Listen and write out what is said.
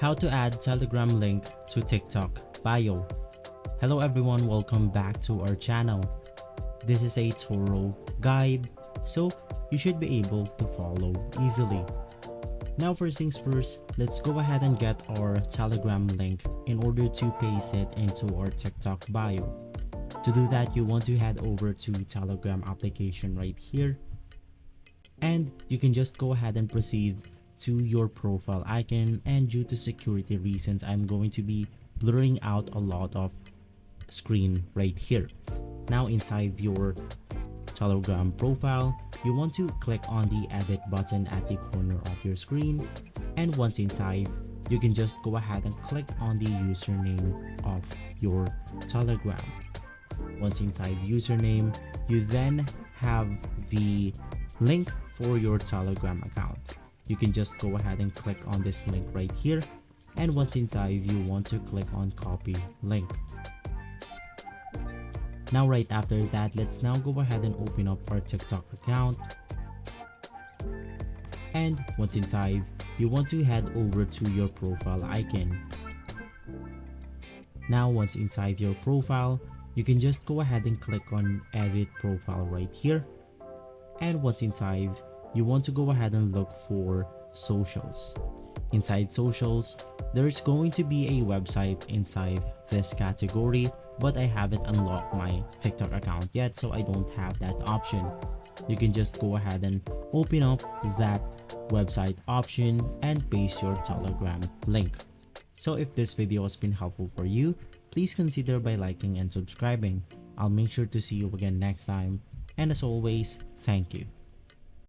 How to add Telegram link to TikTok bio. Hello everyone, welcome back to our channel. This is a thorough guide, so you should be able to follow easily. Now first things first, let's go ahead and get our Telegram link in order to paste it into our TikTok bio. To do that, you want to head over to Telegram application right here, and you can just go ahead and proceed to your profile icon, and due to security reasons I'm going to be blurring out a lot of screen right here. Now inside your Telegram profile, you want to click on the edit button at the corner of your screen, and once inside, you can just go ahead and click on the username of your Telegram. Once inside username, you then have the link for your Telegram account. You can just go ahead and click on this link right here, and once inside, you want to click on copy link. Now right after that, let's now go ahead and open up our TikTok account, and once inside, you want to head over to your profile icon. Now once inside your profile, you can just go ahead and click on edit profile right here, and once inside, you want to go ahead and look for socials. Inside socials, there's going to be a website inside this category, but I haven't unlocked my TikTok account yet, so I don't have that option. You can just go ahead and open up that website option and paste your Telegram link. So if this video has been helpful for you, please consider by liking and subscribing. I'll make sure to see you again next time, and as always, thank you.